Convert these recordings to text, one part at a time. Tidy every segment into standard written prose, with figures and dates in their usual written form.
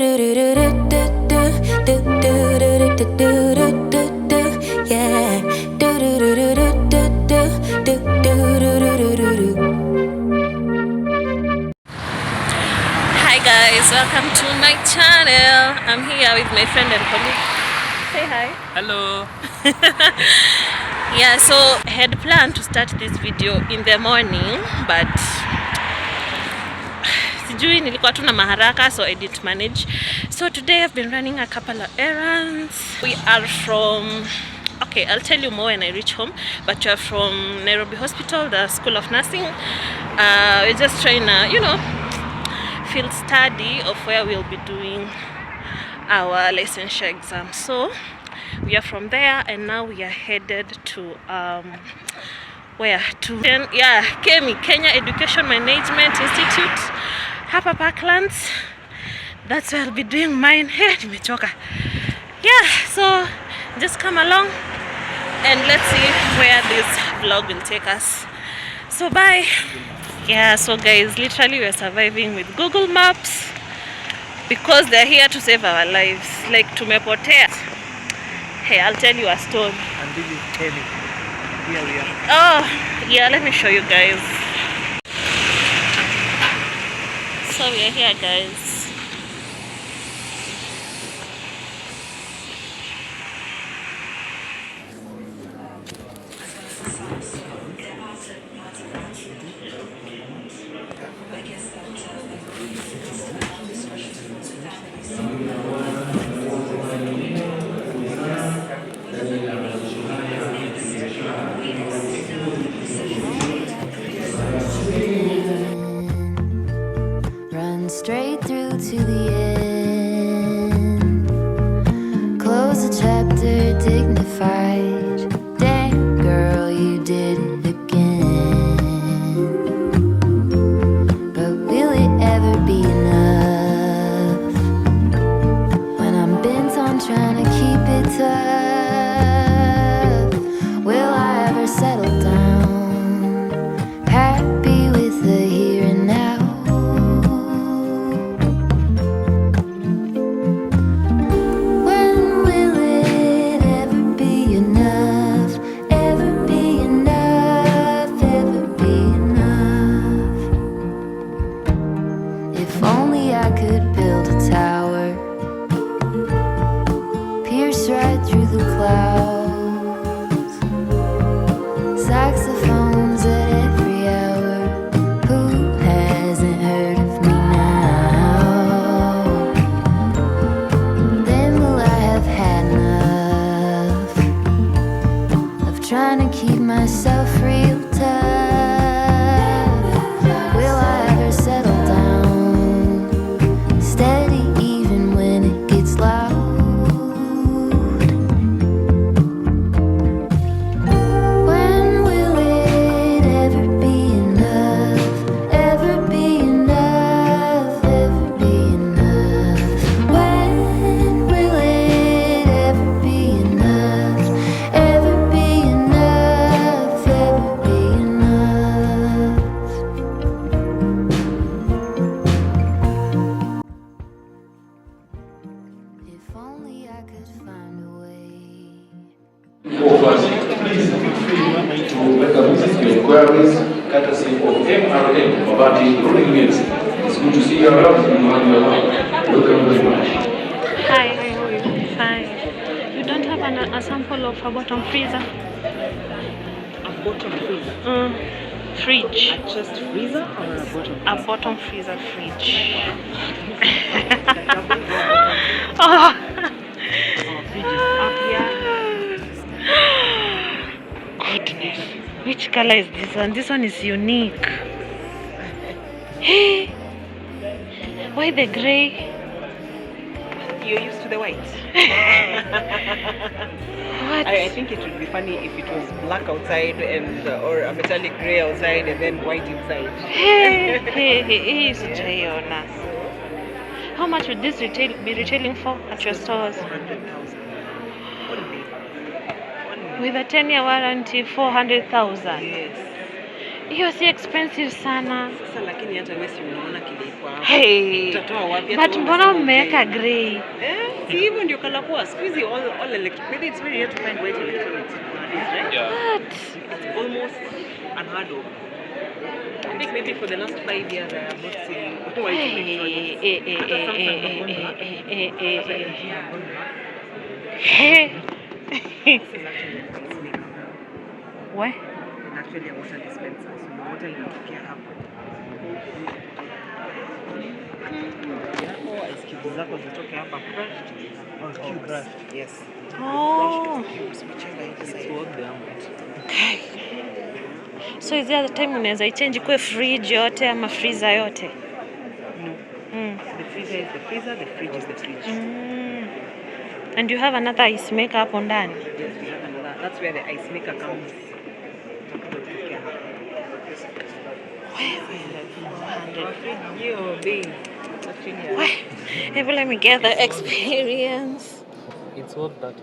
Hi guys, welcome to my channel. I'm here with my friend and colleague. Say hi. Hello. Yeah, so I had planned to start this video in the morning, but sijui nilikuwa tu na maharaka, so I didn't manage. So today I've been running a couple of errands. We are from, okay, I'll tell you more when I reach home, but we're from Nairobi Hospital, the School of Nursing. We're just trying to, field study of where we'll be doing our licensure exam. So we are from there, and now we are headed to where to? Yeah, Kenya Education Management Institute, hapa Parklands. That's where I'll be doing mine. Hey, nimechoka. Yeah, so just come along and let's see where this vlog will take us. So bye. Yeah, so guys, literally we're surviving with Google Maps because they're here to save our lives. Like tumepotea. Hey, I'll tell you a story. And this is Kelly. Here we are. Oh, yeah, let me show you guys. So we're here, guys. Run straight through to the end. Close the chapter dignified. Damn, girl, you did it again. But will it ever be enough when I'm bent on trying to keep it tough? Will I ever settle down, happy with the here and now? Saxophones at every hour. Who hasn't heard of me now? Then will I have had enough of trying to keep myself real tough? Will I ever settle down, steady even when it gets loud? To welcome your inquiries, courtesy of MRM, Mabati Ruling Mills. It's good to see you around. Welcome very much. Hi, fine. You don't have a sample of a bottom freezer? A bottom freezer? Fridge. Just freezer or a bottom? A bottom freezer fridge. Oh. Fridge is up here. Goodness. Which color is this one? This one is unique. Hey, why the gray? You're used to the white. What? I think it would be funny if it was black outside and or a metallic gray outside and then white inside. Hey, sijaiona. How much would this be retailing for at your stores? 400,000. With a 10-year warranty, 400,000. Yes. Hiyo si expensive sana. Sasa lakini hata wewe si unaona kile iko hapo. hapo. Hey. Utatoa wapi? But mbona mmeweka grey? Si hivyo ndio color poa. Squeeze all electronics. It's very rare to find white electronics nowadays, right? Yeah. What? It's almost unheard of. I think maybe for the last 5 years I have not seen white electronics. Hata Samsung have gone back. Hata LG have gone back. Hey. This is actually an ice maker. What? And actually a water dispenser. So the water inatokea hapa. Yako ice cubes zako zitoke hapa crushed or cubes. Yes. Oh. Cubes michenga hivi sasa. Okay. So is there the time unaweza ichange kwa fridge yote ama freezer yote? No. The freezer is the freezer, the fridge is the fridge. And you have another ice maker hapo ndani? Yes, we have another. That's where the ice maker comes. Let me get the experience. It's what that.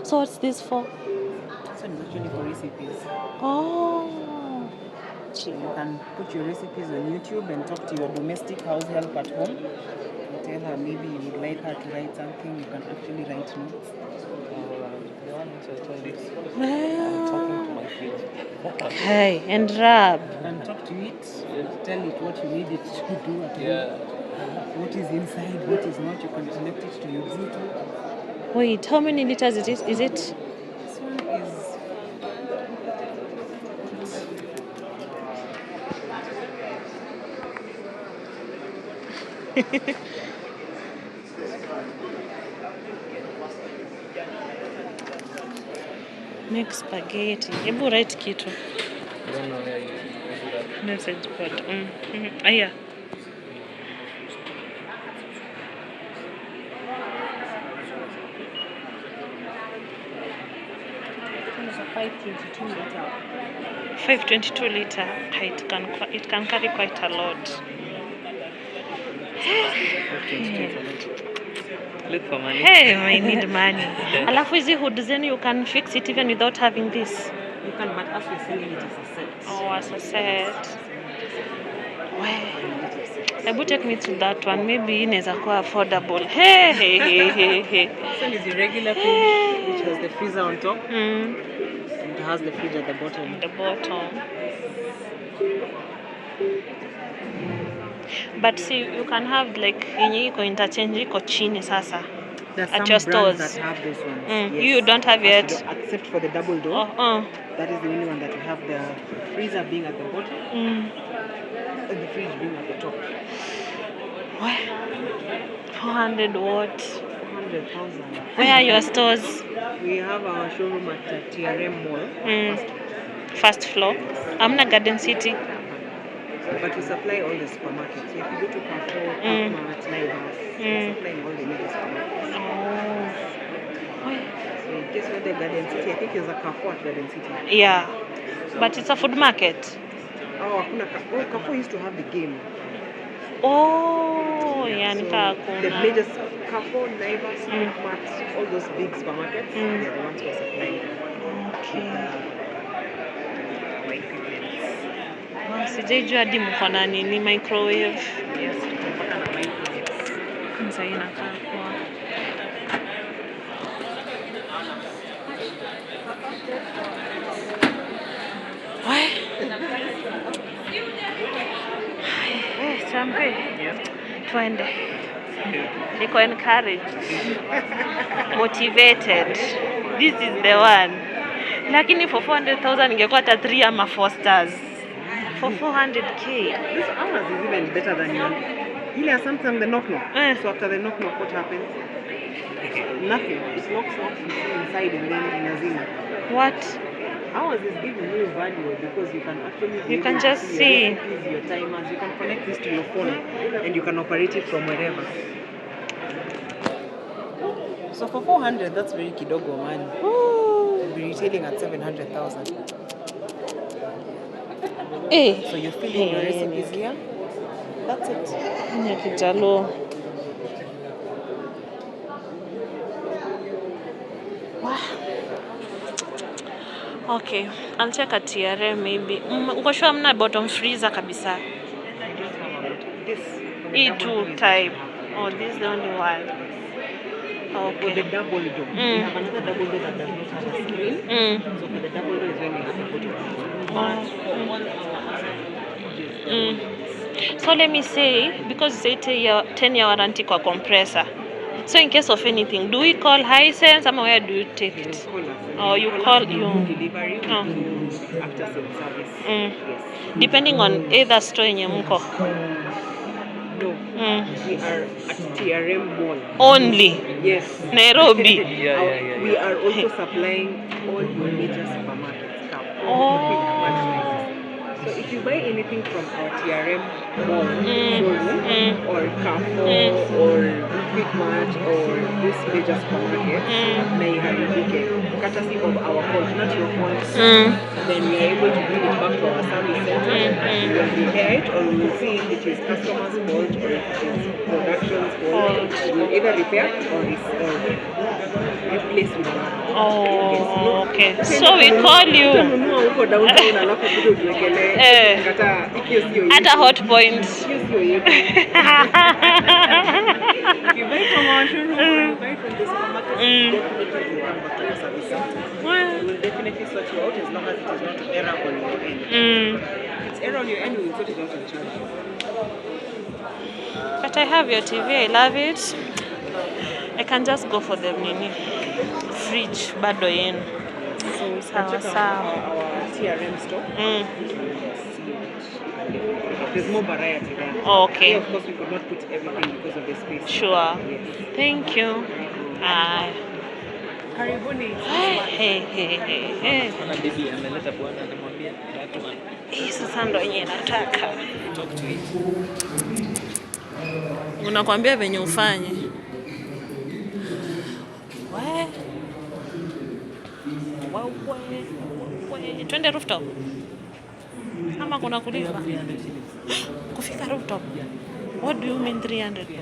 So what's this for? So it's actually for recipes. Oh. So you can put your recipes on YouTube and talk to your domestic house help at home. You tell her maybe you would like her to write something. You can actually write notes. The one which I told you, I'm Wow. talking to my fridge. Hey, and rub. You can talk to it, tell it what you need it to do at Yeah. home. What is inside, what is not. You can connect it to your Bluetooth. Wait, how many liters it is? Is it? This one is Make spaghetti. Hebu write kitu. I don't know where you do that. Message board. Yeah. a 522 liter. 522 liter. It can carry quite a lot. Look for money. Hey, I need money. Alafu hizi hood zenu you can fix it even without having this. You can, but as we're selling it as a set. Oh, as a set. Hebu take me to that one. Maybe inaweza kuwa affordable. Hey. This one is your regular fridge, which has the freezer on top. And it has the fridge at the bottom. The bottom. But see, you can have like yenye iko interchange iko chini sasa. There's At some your brands stores. that have those ones. Yes. You don't have yet. Except for the double door. Oh. That is the only one that we have the freezer being at the bottom and the fridge being at the top. What? 400 what? 400,000. Where are your stores? We have our showroom at TRM Mall. First floor. Amna Garden City. But we supply all the supermarkets. So if you go to Carrefour, Walmart, Naivas, we supply in all the major supermarkets. So in case you're the Garden City, I think there's a Carrefour at Garden City. Yeah. But it's a food market. Oh, Carrefour used to have the game. Oh, yeah, So the major Carrefour, Naivas, Walmart, all those big supermarkets, they're the ones who are supplying. Okay. Our equipment. Sijaijua hadi mko na nini microwave. Yes, mpaka na microwaves. Kwanza inakaa poa. Champe. Twende. Niko encouraged. Motivated. This is the one. Lakini for 400,000 ingekuwa hata 3 ama 4 stars. For 400k. This ours is even better than yours. Ile Samsung the knock. So after the knock, what happens? Nothing. It locks you see inside and then inazima. What? Ours is giving you value because you can actually You can just see. your recipes, your timers. You can connect this to your phone and you can operate it from wherever. So for 400, that's very kidogo money. We'll be retailing at 700,000. So you're filling your recipes here. That's it. Kijalo. Okay, I'll check at TRM maybe. Uko sure mna bottom freezer kabisa? I don't have a lot. This For the double door E2 is type. what you have. Oh, this is the only one. For the Okay. double door, we have another double door that does not have a screen. So for the double door is when we have the bottom screen. But for all our other fridges, they're all like this. So let me say, because it's a 10-year warranty kwa compressor. So in case of anything, do we call Hisense or where do you take They will it? call us. Or you Call call us, they you? do delivery, we Oh. do after sales service. Mm. Yes. Depending on either store yenye mko. No, we are at TRM Mall. Only Yes. Nairobi. We are also supplying all your major supermarkets, Carrefour, Quick Mart, Oh. so if you buy anything from our TRM Mall Mm. showroom Mm. or Carrefour or Quick Mart or this major supermarket, naiharibike, courtesy of our fault, not your fault, then we are able to bring it back to our service center. We will repair it, or we will see if it is customer's fault or if it is production's fault. We will either repair or replace with another. Oh, okay. Sasa So we call you. utanunua huko downtown alafu kuja utuwekelee kata hiyo sio At a yetu. hot point. Hiyo sio yetu. If you buy from our showroom or you buy from the supermarket, definitely you come back to our service center. We will definitely sort you out as long as it is not error on your end. If it's error on your end, we will sort it out and charge you. But I have your TV, I love it. I can just go for the mini fridge bado yenu. So you can Sawa check sawa. our TRM store. Mm. There's more variety there. Okay. Here, of course, we could not put everything because of the space. Sure. Yes. Thank you. Karibuni. Hey. Kuna bibi ameleta bwana anamwambia tatu man. Hii sasa ndo yenye nataka. Talk to it. Unakwambia venye ufanye. Twende rooftop. Ama kuna kulipa. Kufika rooftop. What do you mean 300? Your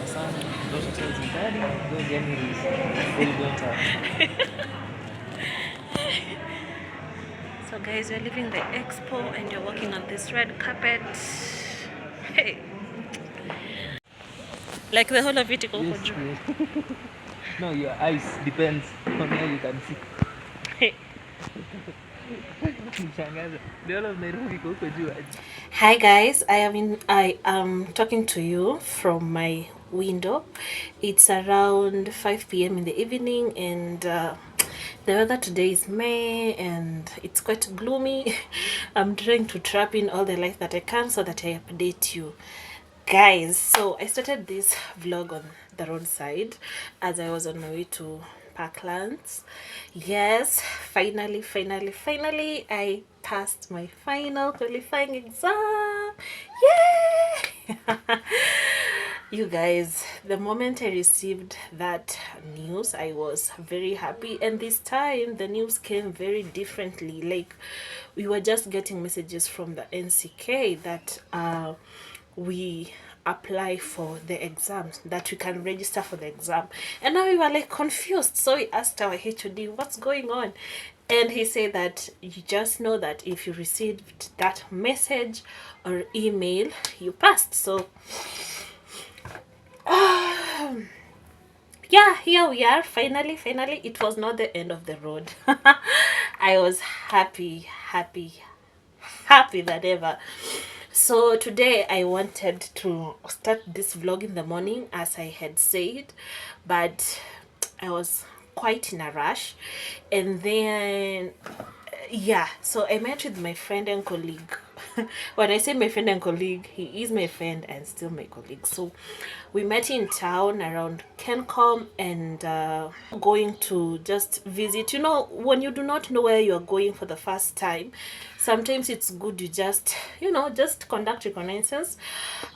son, daughter tells him, Daddy, go get me this full daughter. So guys, we're leaving the expo and you're walking on this red carpet. Hey. Like the whole of it iko huko juu. No, your eyes depends on how you can see. Mshangaza. The whole of Nairobi iko huko juu aje. Hi guys, I am talking to you from my window. It's around 5 p.m. in the evening and the weather today is May and it's quite gloomy. I'm trying to trap in all the light that I can so that I update you guys. So I started this vlog on the roadside as I was on my way to Parklands. Yes, finally I passed my final qualifying exam. Yay! You guys, the moment I received that news, I was very happy, and this time the news came very differently. Like, we were just getting messages from the NCK that we apply for the exams, that we can register for the exam, and now we were like confused. So we asked our HOD what's going on, and he said that you just know that if you received that message or email, you passed. So yeah, here we are. Finally it was not the end of the road. I was happy than ever. So today I wanted to start this vlog in the morning as I had said, but I was quite in a rush, and then yeah, so I met with my friend and colleague. When I say my friend and colleague, he is my friend and still my colleague. So we met in town around Kencom and going to just visit. You know, when you do not know where you are going for the first time, sometimes it's good you just, you know, just conduct reconnaissance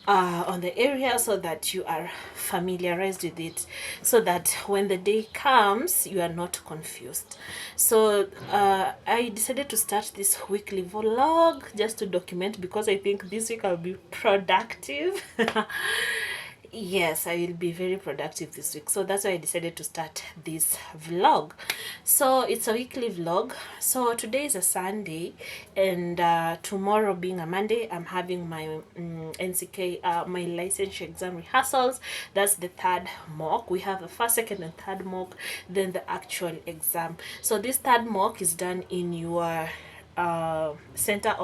on the area so that you are familiarized with it, so that when the day comes you are not confused. So I decided to start this weekly vlog just to document, because I think this week I'll be productive. Yes, I will be very productive this week. So that's why I decided to start this vlog. So it's a weekly vlog. So today is a Sunday, and tomorrow being a Monday, I'm having my NCK, my licensure exam rehearsals. That's the third mock. We have the first, second, and third mock, then the actual exam. So this third mock is done in your center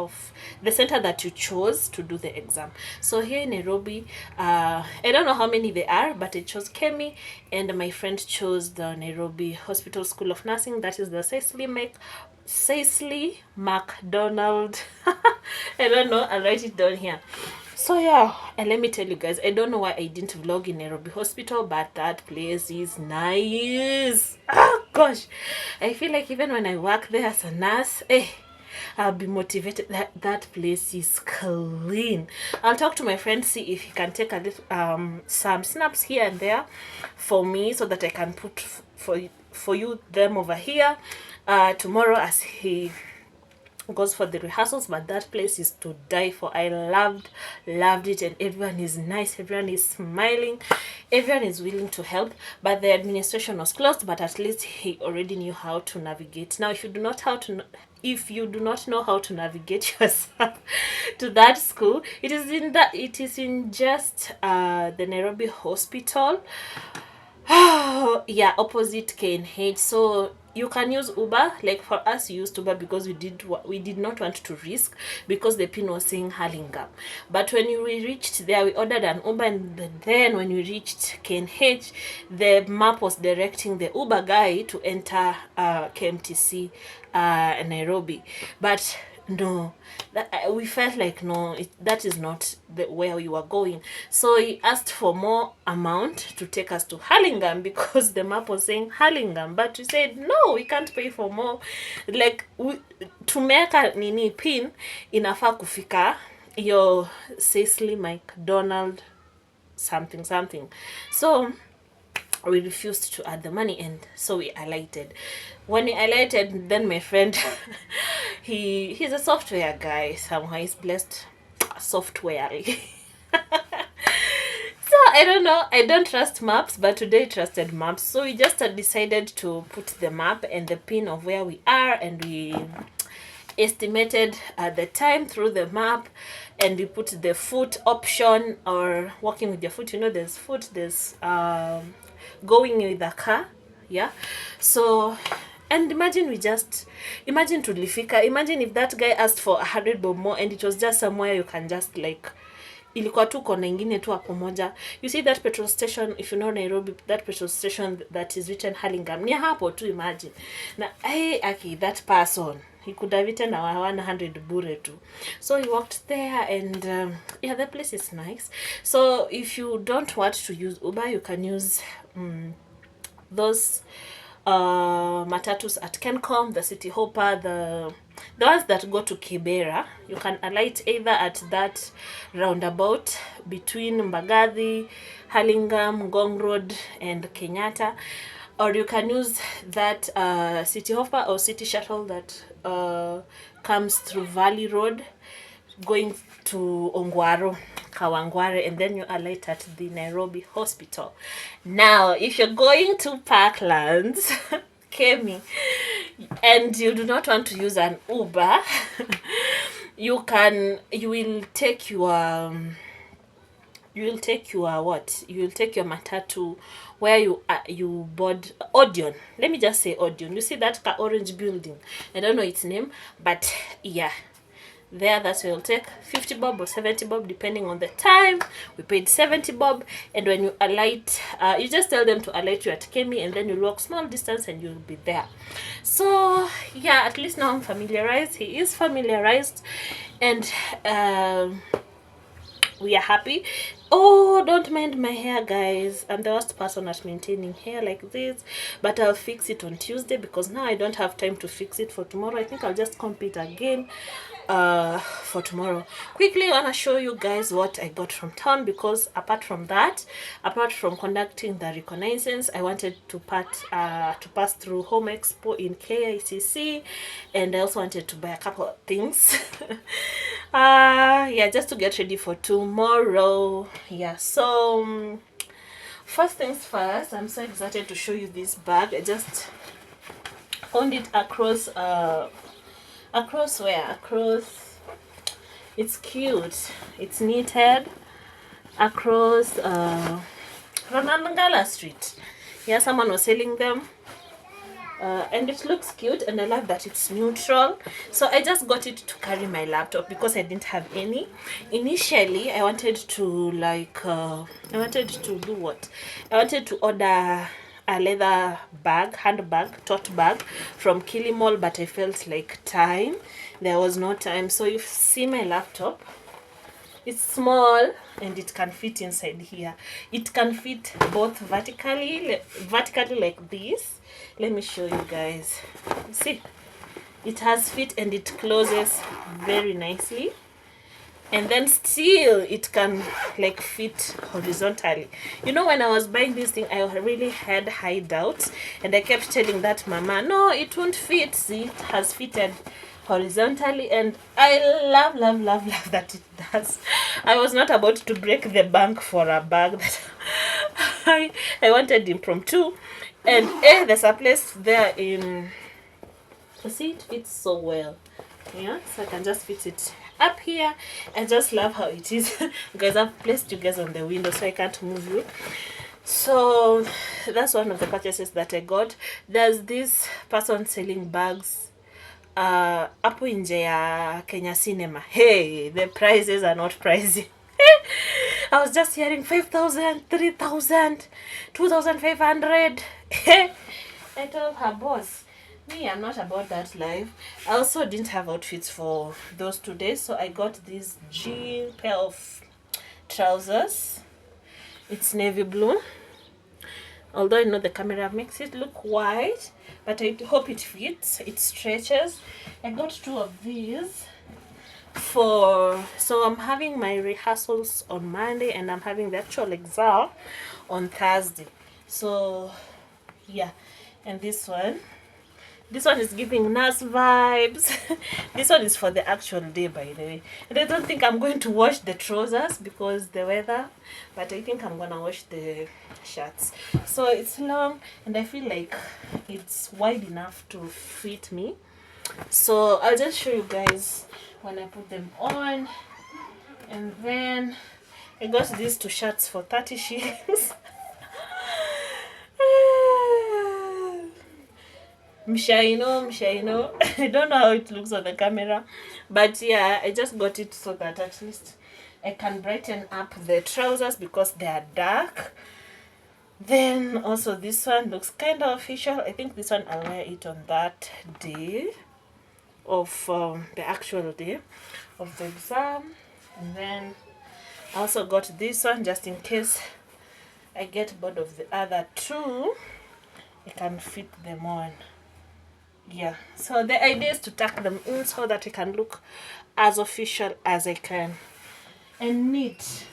that you chose to do the exam. So here in Nairobi, I don't know how many there are, but I chose Kemi, and my friend chose the Nairobi Hospital School of Nursing. That is the Cecily McDonald. I don't know, I'll write it down here. So yeah, and let me tell you guys, I don't know why I didn't vlog in Nairobi Hospital, but that place is nice. Oh gosh, I feel like even when I work there as a nurse, I'll be motivated. That place is clean. I'll talk to my friend, see if he can take a little some snaps here and there for me, so that I can put for you them over here tomorrow as he goes for the rehearsals. But that place is to die for. I loved it, and everyone is nice, everyone is smiling, everyone is willing to help. But the administration was closed, but at least he already knew how to navigate. Now if you do not know how to navigate yourself to that school, it is in just the Nairobi Hospital. Yeah, opposite KNH. So you can use Uber. Like for us, we used Uber because we did not want to risk, because the pin was saying Hurlingham. But when we reached there, we ordered an Uber, and then when we reached KNH, the map was directing the Uber guy to enter KMTC Nairobi. But no, we felt like no, that is not where we were going. So he asked for more amount to take us to Hurlingham, because the map was saying Hurlingham. But we said no, we can't pay for more. Like tumeka nini pin inafaa kufika your Cecily McDonald something. So we refused to add the money, and so we alighted. When we alighted, then my friend he's a software guy somehow, he's blessed software. So I don't know, I don't trust maps, but today I trusted maps. So we just decided to put the map and the pin of where we are, and we estimated the time through the map, and we put the foot option, or walking with your foot. You know, there's foot, there's going with a car. Yeah. So, and imagine tulifika, imagine if that guy asked for 100 bob more, and it was just somewhere you can just like, ilikuwa tu kona ingine tu hapo moja. You see that petrol station, if you know Nairobi, that petrol station that is written Hurlingham, ni hapo tu, imagine. Na that person, he could have eaten our 100 bure too. So he walked there, and yeah, the place is nice. So if you don't want to use Uber, you can use those matatus at Kencom, the City Hopper, the ones that go to Kibera. You can alight either at that roundabout between Mbagathi, Hurlingham, Ngong Road, and Kenyatta, or you can use that City Hopper or City Shuttle that comes through Valley Road going to Ongwaro, Kawangware, and then you alight at the Nairobi Hospital. Now, if you're going to Parklands, Kemi, and you do not want to use an Uber, you will take your matatu where you board Odeon. Let me just say Odeon. You see that orange building? I don't know its name, but yeah, there, that's where you'll take 50 bob or 70 bob depending on the time. We paid 70 bob, and when you alight, you just tell them to alight you at Kemi, and then you walk small distance and you'll be there. So yeah, at least now I'm familiarized. He is familiarized, and we are happy. Oh, don't mind my hair, guys. I'm the worst person at maintaining hair like this, but I'll fix it on Tuesday, because now I don't have time to fix it for tomorrow. I think I'll just comp it again for tomorrow. Quickly, I want to show you guys what I got from town, because apart from conducting the reconnaissance, I wanted to pass through Home Expo in KICC, and I also wanted to buy a couple of things. Yeah, just to get ready for tomorrow. Yeah, so first things first, I'm so excited to show you this bag. I just found it across it's cute, it's knitted across Ranangala Street. Yeah, someone was selling them, and it looks cute, and I love that it's neutral. So I just got it to carry my laptop because I didn't have any. Initially I wanted to order a leather bag, handbag, tote bag from Kilimall, but I felt like there was no time. So you see my laptop, it's small and it can fit inside here. It can fit both vertically like this. Let me show you guys. See, it has fit and it closes very nicely, and then still it can like fit horizontally. You know, when I was buying this thing, I really had high doubts, and I kept telling that mama, no, it won't fit. See, it has fitted horizontally, and I love that it does. I was not about to break the bank for a bag that I wanted impromptu, and there's a place there in, see, it fits so well. Yeah, so I can just fit it up here. I just love how it is. Guys, I've placed you guys on the window so I can't move you. So that's one of the purchases that I got. There's this person selling bags hapo nje ya Kenya Cinema. Hey, the prices are not pricey. I was just hearing 5,000, 3,000, 2,500. I told her, boss, me, I'm not about that life. I also didn't have outfits for those 2 days, so I got this jean pair of trousers. It's navy blue, although I know the camera makes it look white, but I hope it fits. It stretches. I got 2 of these so I'm having my rehearsals on Monday, and I'm having the actual exam on Thursday. So yeah, and this one is giving nurse vibes. This one is for the actual day, by the way. And I don't think I'm going to wash the trousers because the weather, but I think I'm gonna wash the shirts. So it's long, and I feel like it's wide enough to fit me. So I'll just show you guys when I put them on. And then I got these 2 shirts for 30 shillings. Mshaino. I don't know how it looks on the camera, but yeah, I just got it so that at least I can brighten up the trousers because they are dark. Then also this one looks kind of official. I think this one I'll wear it on that day of the actual day of the exam. And then I also got this one just in case I get bored of the other 2. I can fit them on. Yeah, so the idea is to tuck them in so that I can look as official as I can and neat.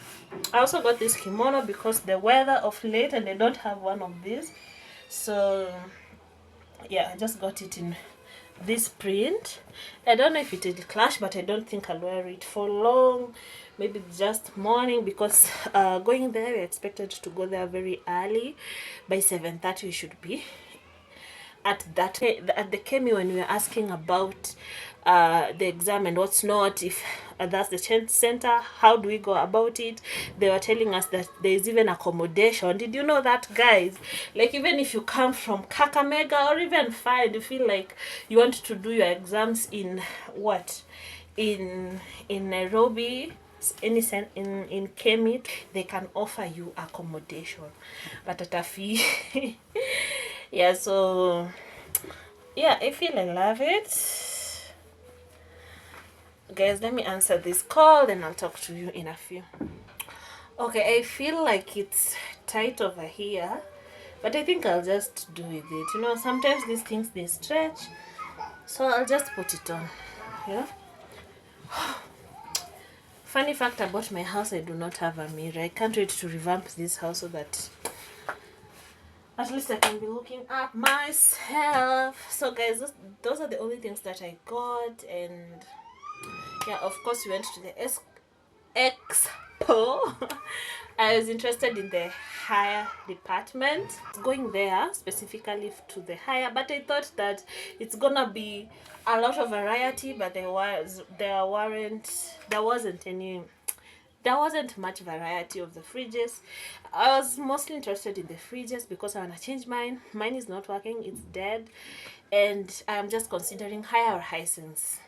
I also got this kimono because the weather of late, and I don't have one of these. So yeah, I just got it in this print. I don't know if it will clash, but I don't think I'll wear it for long. Maybe just morning, because going there, we're expected to go there very early. By 7:30 we should be at the Kemi. When we were asking about the exam and what's not, if that's the center, how do we go about it, they were telling us that there is even accommodation. Did you know that, guys? Like, even if you come from Kakamega or even far, and you feel like you want to do your exams in Nairobi, in Kemi, they can offer you accommodation, but at a fee. Yeah, so yeah, I feel I love it. Guys, let me answer this call, then I'll talk to you in a few. Okay, I feel like it's tight over here, but I think I'll just do with it. You know, sometimes these things, they stretch, so I'll just put it on. Yeah, Funny fact about my house, I do not have a mirror. I can't wait to revamp this house so that at least I can be looking at myself. So guys, those are the only things that I got. And yeah, of course we went to the expo. I was interested in the hair department, going there specifically to the hair, but I thought that it's gonna be a lot of variety, but there wasn't much variety of the fridges. I was mostly interested in the fridges because I want to change mine. Mine is not working, it's dead, and I'm just considering higher or Hisense.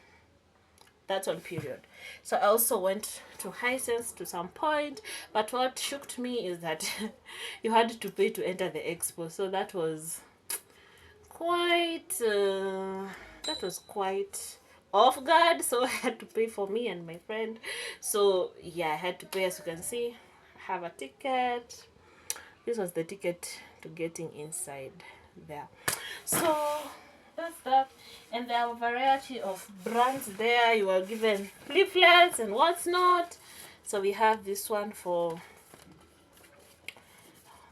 That's on period. So I also went to Hisense to some point, but what shocked me is that you had to pay to enter the expo. So that was quite off guard. So I had to pay for me and my friend. So yeah, I had to pay. As you can see, I have a ticket. This was the ticket to getting inside there. So that's that. And there are a variety of brands there. You are given leaflets and what's not. So we have this one for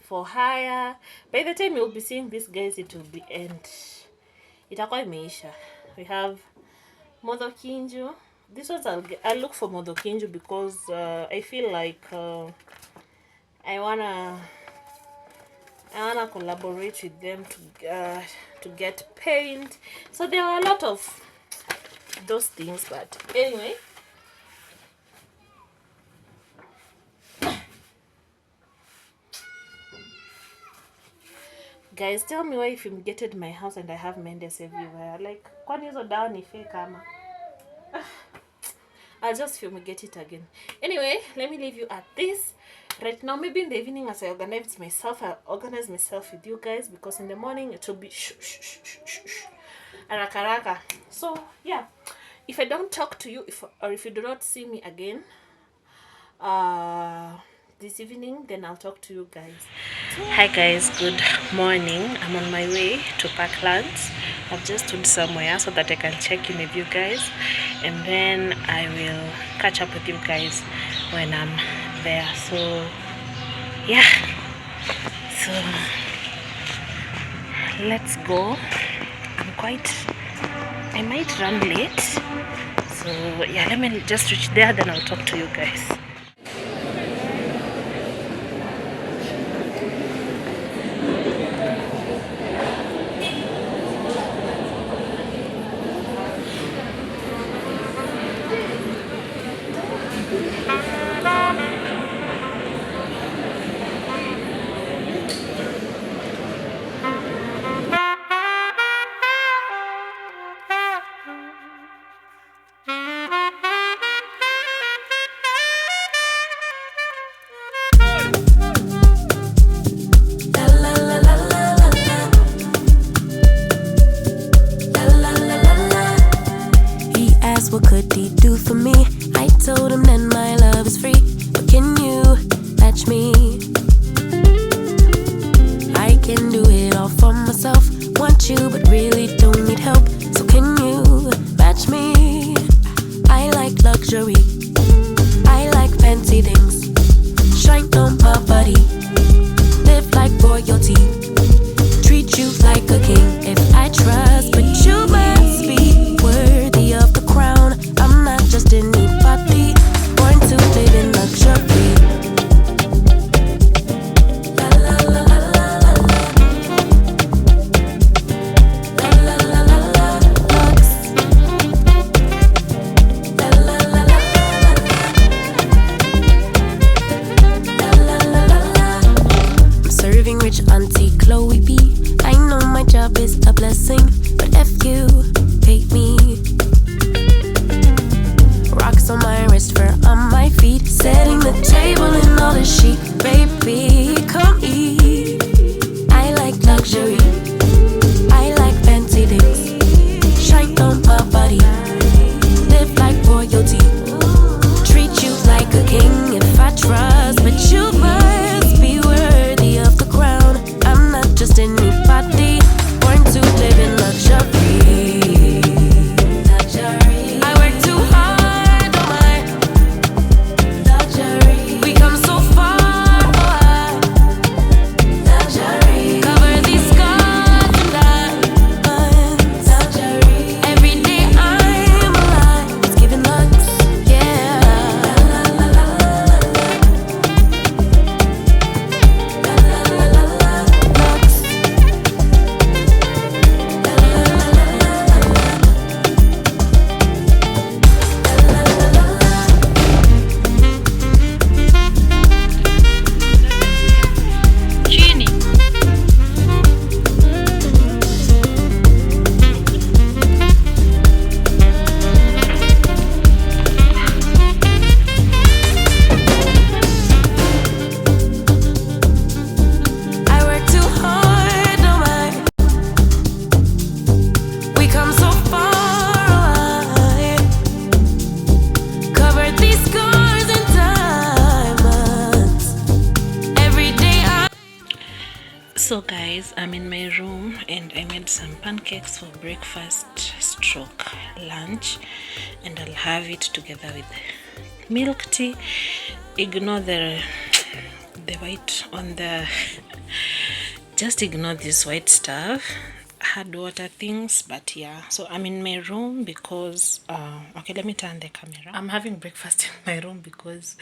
hire. By the time you'll be seeing this, guys, it will be end. Itakuwa imeisha. We have Modokinju. This ones I'll look for Modokinju because I feel like I wanna collaborate with them to get paint. So there are a lot of those things, but anyway. Guys, tell me why if you fumigated my house and I have Mendes everywhere. Like, kwani hizo dawa ni fake ama? I'll just fumigate it again. Anyway, let me leave you at this. Right now, maybe in the evening as I organize myself with you guys, because in the morning it will be arakaraka. So yeah, if I don't talk to you, if you do not see me again this evening, then I'll talk to you guys. Hi guys, good morning. I'm on my way to Parklands. I've just stood somewhere so that I can check in with you guys, and then I will catch up with you guys when I'm there. So yeah, so let's go. I might run late, so yeah, let me just reach there, then I'll talk to you guys. What could he do for me? I told him that my love is free, but can you match me? I can do it all for myself. Want you, but really don't need help. So can you match me? I like luxury, I like fancy things, shine on my body, live like royalty, treat you like a king. If I trust, but you must be worthy of the crown. I'm not just anybody, born to live in luxury. La la la la la la la la la la lux. La la la la la la la la. I'm serving rich Auntie Chloe B. I know my job is a blessing, but if you pay me. Rocks on my wrist, fur on my feet, setting the table in all the chic. Baby, come eat. I like luxury, I like fancy things, shine on my body, live like royalty, treat you like a king. If I trust, but you must be worthy of the crown. I'm not just anybody, born to live in luxury. So guys, I'm in my room and I made some pancakes for breakfast stroke lunch, and I'll have it together with milk tea. Ignore the white on the just ignore this white stuff, hard water things. But yeah, so I'm in my room because okay, let me turn the camera. I'm having breakfast in my room because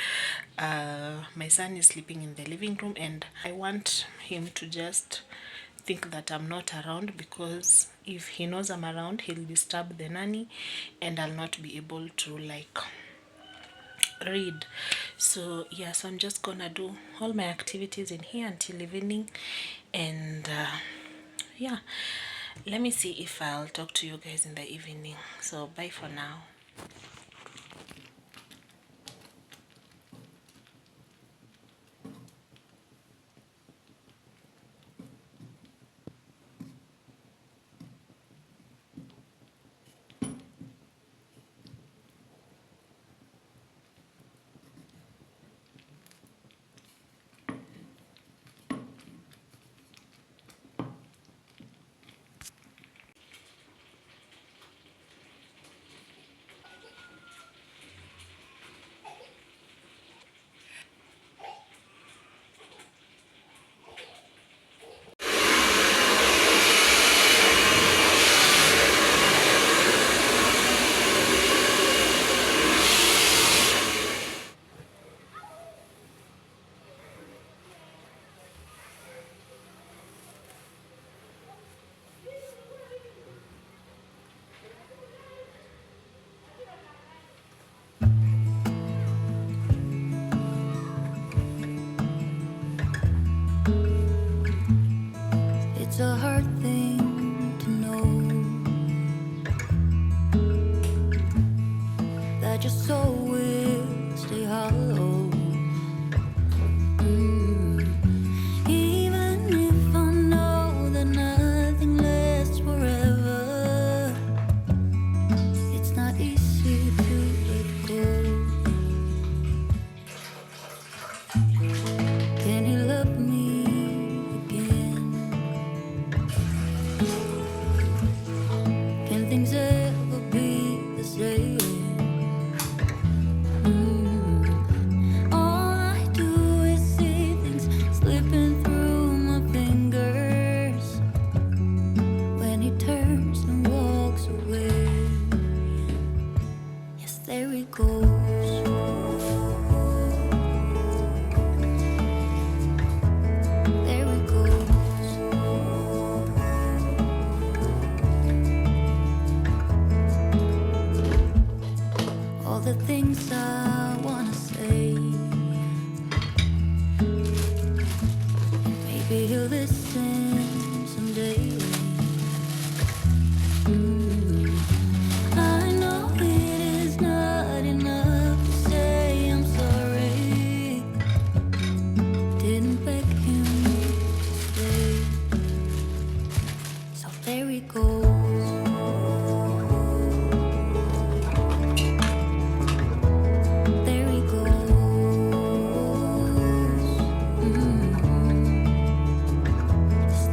my son is sleeping in the living room, and I want him to just think that I'm not around, because if he knows I'm around, he'll disturb the nanny and I'll not be able to like read. So yeah, so I'm just gonna do all my activities in here until evening, and yeah, let me see if I'll talk to you guys in the evening. So bye for now. It's a hard thing to know that your soul will stay hollow. Even if I know that nothing lasts forever, it's not easy to let go. Can you love me again? Can things ever be the same? All I do is see things slipping through my fingers when he turns and walks away. Yes, there he goes. There he goes. All the things I wanna say, maybe he'll listen someday. I know it is not enough to say I'm sorry. Didn't beg him to stay, so there he goes. There he goes. Just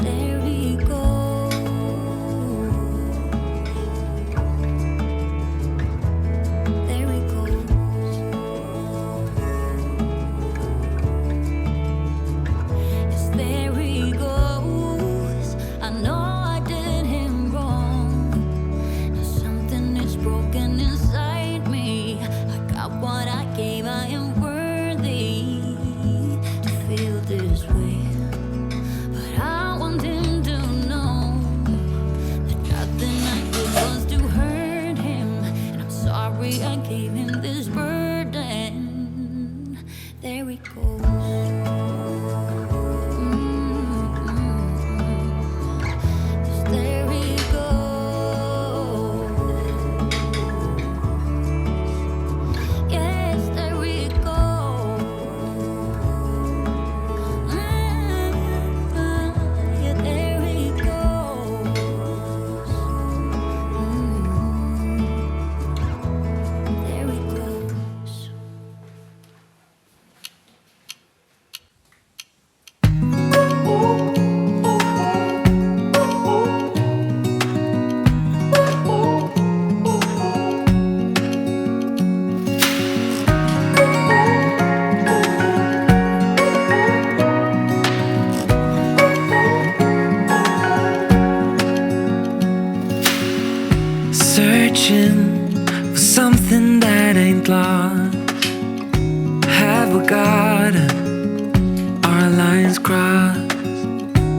crossed.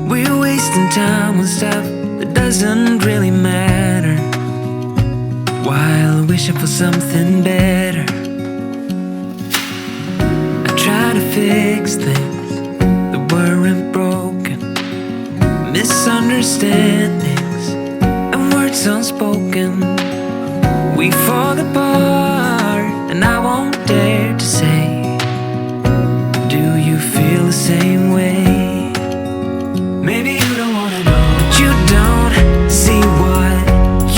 We're wasting time on stuff that doesn't really matter, while wishing for something better. I try to fix things that weren't broken, misunderstandings and words unspoken. We fall apart, and I won't dare to say, do you feel the same way? Maybe you don't wanna know, but you don't see what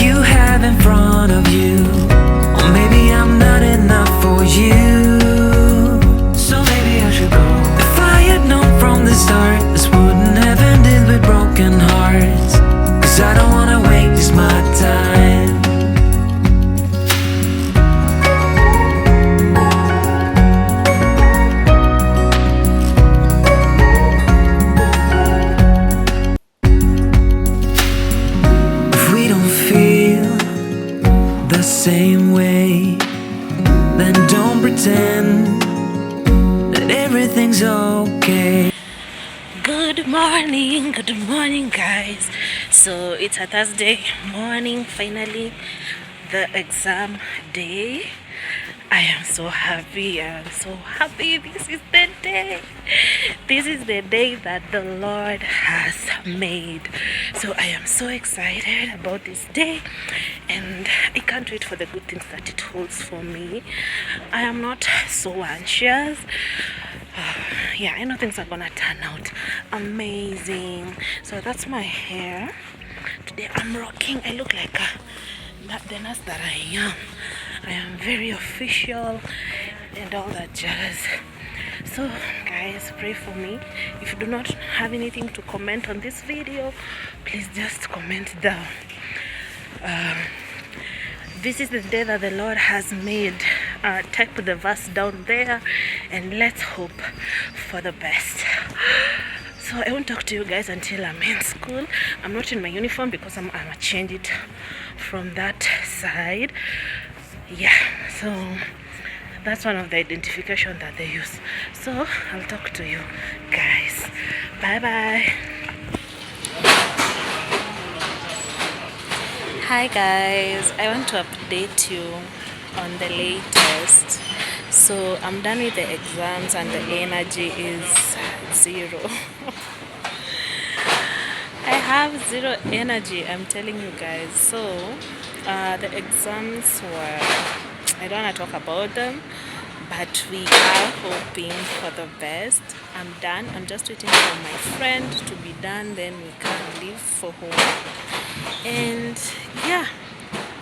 you have in front of you. Or maybe I'm not enough for you, so maybe I should go. If I had known from the start, this wouldn't have ended with broken hearts. 'Cause I don't wanna waste my time. Same way, then don't pretend that everything's okay. Good morning guys. So it's a Thursday morning, finally the exam day. I am so happy. This is the day. This is the day that the Lord has made. So I am so excited about this day, and I can't wait for the good things that it holds for me. I am not so anxious. Yeah, I know things are gonna turn out amazing. So that's my hair. Today I'm rocking. I look like the nurse that I am. I am very official and all that jazz. So guys, pray for me. If you do not have anything to comment on this video, please just comment down. This is the day that the Lord has made. Type the verse down there and let's hope for the best. So I won't talk to you guys until I'm in school. I'm not in my uniform because I'm gonna change it from that side. Yeah, so that's one of the identification that they use. So I'll talk to you guys. Bye bye. Hi guys, I want to update you on the latest. So I'm done with the exams and the energy is zero. I have zero energy, I'm telling you guys. So the exams were, I don't want to talk about them, but we are hoping for the best. I'm done. I'm just waiting for my friend to be done, then we can leave for home. And yeah,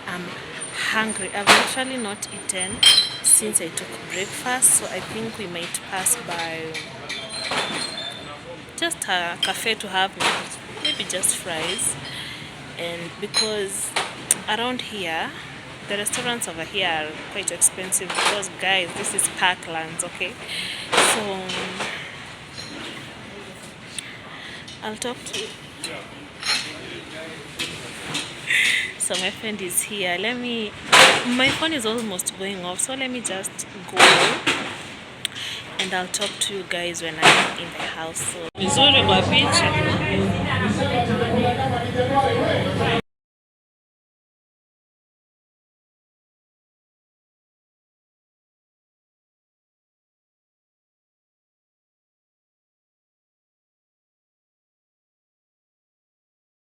I'm hungry. I've actually not eaten since I took breakfast, so I think we might pass by just a cafe to have maybe just fries. And because around here the restaurants over here are quite expensive, because guys, this is Parklands, okay? So I'll talk to you. So my friend is here. My phone is almost going off, so let me just go and I'll talk to you guys when I'm in the house. So